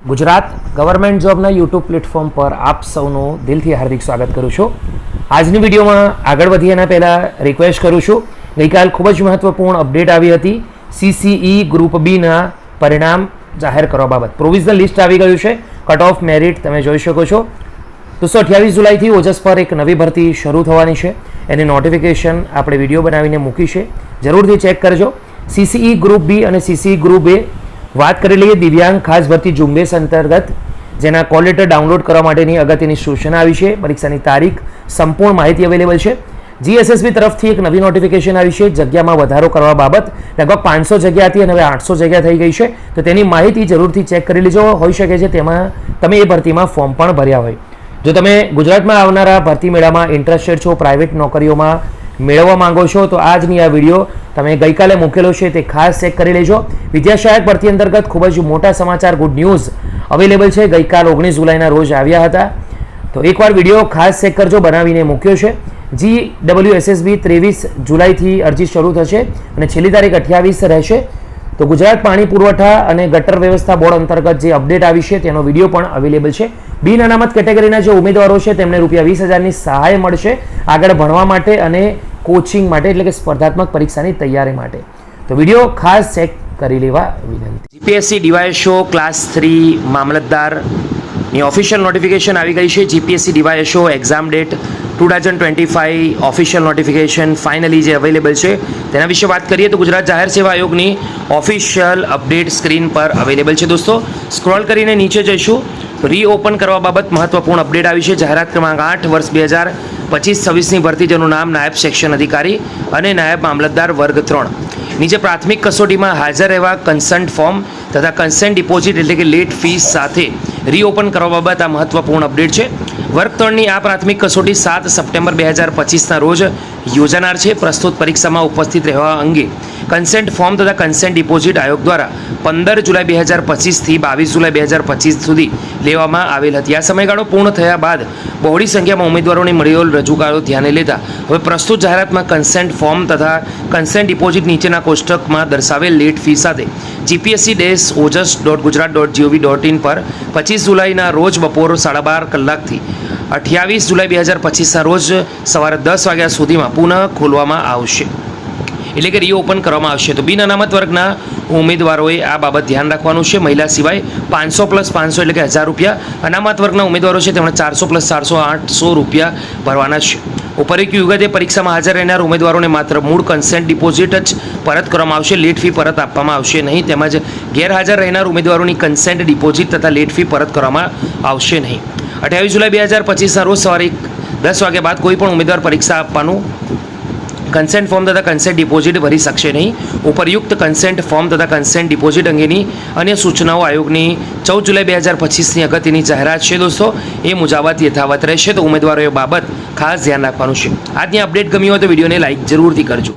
Gujarat government જોબના YouTube platform પર આપ સૌનું દિલથી હાર્દિક સ્વાગત કરું છું. આજની વિડીયોમાં આગળ વધીએ એના પહેલાં રિક્વેસ્ટ કરું છું. ગઈકાલ ખૂબ જ મહત્વપૂર્ણ અપડેટ આવી હતી. CCE ગ્રુપ બીના પરિણામ જાહેર કરવા બાબત પ્રોવિઝનલ લિસ્ટ આવી ગયું છે. કટ ઓફ મેરિટ તમે જોઈ શકો છો. 28 જુલાઈથી ઓજસ પર એક નવી ભરતી શરૂ થવાની છે. એની નોટિફિકેશન આપણે વિડીયો બનાવીને મૂકી છે, જરૂરથી ચેક કરજો. CCE ગ્રુપ બી અને CCE ગ્રુપ એ વાત કરી લઈએ દિવ્યાંગ ખાસ ભરતી ઝુંબેશ અંતર્ગત, જેના કોલ લેટર ડાઉનલોડ કરવા માટેની અગત્યની સૂચના આવી છે. પરીક્ષાની તારીખ, સંપૂર્ણ માહિતી અવેલેબલ છે. GSSB તરફથી એક નવી નોટિફિકેશન આવી છે જગ્યામાં વધારો કરવા બાબત. લગભગ 500 જગ્યા હતી અને હવે 800 જગ્યા થઈ ગઈ છે. તો તેની માહિતી જરૂરથી ચેક કરી લેજો. હોઈ શકે છે તેમાં તમે એ ભરતીમાં ફોર્મ પણ ભર્યા હોય. જો તમે ગુજરાતમાં આવનારા ભરતી મેળામાં ઇન્ટરેસ્ટેડ છો, પ્રાઇવેટ નોકરીઓમાં મેળવવા માંગો છો, તો આજની આ વિડીયો તમે ગઈકાલે મૂકેલો છે તે ખાસ ચેક કરી લેજો. વિદ્યાસહાયક ભરતી અંતર્ગત ખૂબ જ મોટા સમાચાર, ગુડ ન્યૂઝ અવેલેબલ છે. ગઈકાલ 19 જુલાઈના રોજ આવ્યા હતા. તો એકવાર વિડીયો ખાસ ચેક કરજો, બનાવીને મૂક્યો છે. GWSSB 23 જુલાઈથી અરજી શરૂ થશે અને છેલ્લી તારીખ 28 રહેશે. તો ગુજરાત પાણી પુરવઠા અને ગટર વ્યવસ્થા બોર્ડ અંતર્ગત જે અપડેટ આવી છે તેનો વિડીયો પણ અવેલેબલ છે. બિન અનામત કેટેગરીના જે ઉમેદવારો છે તેમને ₹20,000ની સહાય મળશે આગળ ભણવા માટે અને કોચિંગ માટે, એટલે કે સ્પર્ધાત્મક પરીક્ષાની તૈયારી માટે. તો વિડીયો ખાસ ચેક કરી લેવા વિનંતી. GPSC DYSO ક્લાસ 3 મામલતદારની ઓફિશિયલ નોટિફિકેશન આવી ગઈ છે. GPSC DYSO exam date 2025 official notification finally જે અવેલેબલ છે તેના વિશે વાત કરીએ તો ગુજરાત જાહેર સેવા આયોગની ઓફિશિયલ અપડેટ સ્ક્રીન પર અવેલેબલ છે. દોસ્તો સ્ક્રોલ કરીને નીચે જઈશું. રીઓપન કરવા બાબત મહત્વપૂર્ણ અપડેટ આવી છે. જાહેરાત ક્રમાંક 8 વર્ષ 2025-26ની ભરતી, જેનું નામ નાયબ સેક્શન અધિકારી અને નાયબ મામલતદાર વર્ગ 3. નીચે પ્રાથમિક કસોટીમાં હાજર રહેવા કન્સન્ટ ફોર્મ તથા કન્સેન્ટ ડિપોઝિટ એટલે કે લેટ ફીસ સાથે રીઓપન કરવા બાબત આ મહત્વપૂર્ણ અપડેટ છે. વર્ગ 3ની આ પ્રાથમિક કસોટી 7 સપ્ટેમ્બર 2025ના રોજ યોજાનાર છે. પ્રસ્તુત પરીક્ષામાં ઉપસ્થિત રહેવા અંગે કન્સેન્ટ ફોર્મ તથા કન્સેન્ટ ડિપોઝિટ આયોગ દ્વારા 15 જુલાઈ 2025થી 22 જુલાઈ 2025 સુધી લેવામાં આવેલ હતી. આ સમયગાળો પૂર્ણ થયા બાદ બહોળી સંખ્યામાં ઉમેદવારોની મળેલ રજૂઆતો ધ્યાને લેતા હવે પ્રસ્તુત જાહેરાતમાં કન્સેન્ટ ફોર્મ તથા કન્સેન્ટ ડિપોઝિટ નીચેના કોષ્ટકમાં દર્શાવેલ લેટ ફી સાથે gpsc-ojs.gujarat.gov.in પર 25 જુલાઈના રોજ બપોર 12:30 કલાકથી 28 જુલાઈ 2025ના રોજ સવારે 10 વાગ્યા સુધીમાં પુનઃ ખોલવામાં આવશે, એટલે કે રીઓપન કરવામાં આવશે. તો બિન અનામત વર્ગના ઉમેદવારોએ આ બાબત ધ્યાન રાખવાનું છે. મહિલા સિવાય 500 + 500 એટલે કે ₹1000. અનામત વર્ગના ઉમેદવારો છે તેમણે 400 + 400 ₹800 ભરવાના છે. ઉપરોક્ત વિગતે પરીક્ષામાં હાજર રહેનાર ઉમેદવારોને માત્ર મૂળ કન્સેન્ટ ડિપોઝિટ જ પરત કરવામાં આવશે. લેટ ફી પરત આપવામાં આવશે નહીં. તેમજ ગેરહાજર રહેનાર ઉમેદવારોની કન્સેન્ટ ડિપોઝિટ તથા લેટ ફી પરત કરવામાં આવશે નહીં. 28 જુલાઈ 2025ના રોજ સવારે 10 વાગ્યા બાદ કોઈ પણ ઉમેદવાર પરીક્ષા આપવાનું કન્સેન્ટ ફોર્મ તથા કન્સેન્ટ ડિપોઝિટ ભરી શકશે નહીં. ઉપરયુક્ત કન્સેન્ટ ફોર્મ તથા કન્સેન્ટ ડિપોઝિટ અંગેની અન્ય સૂચનાઓ આયોગની 14 જુલાઈ 2025ની અગત્યની જાહેરાત છે દોસ્તો, એ મુજબ યથાવત રહેશે. તો ઉમેદવારોએ બાબત ખાસ ધ્યાન રાખવાનું છે. આજની અપડેટ ગમી હોય તો વિડીયોને લાઇક જરૂરથી કરજો.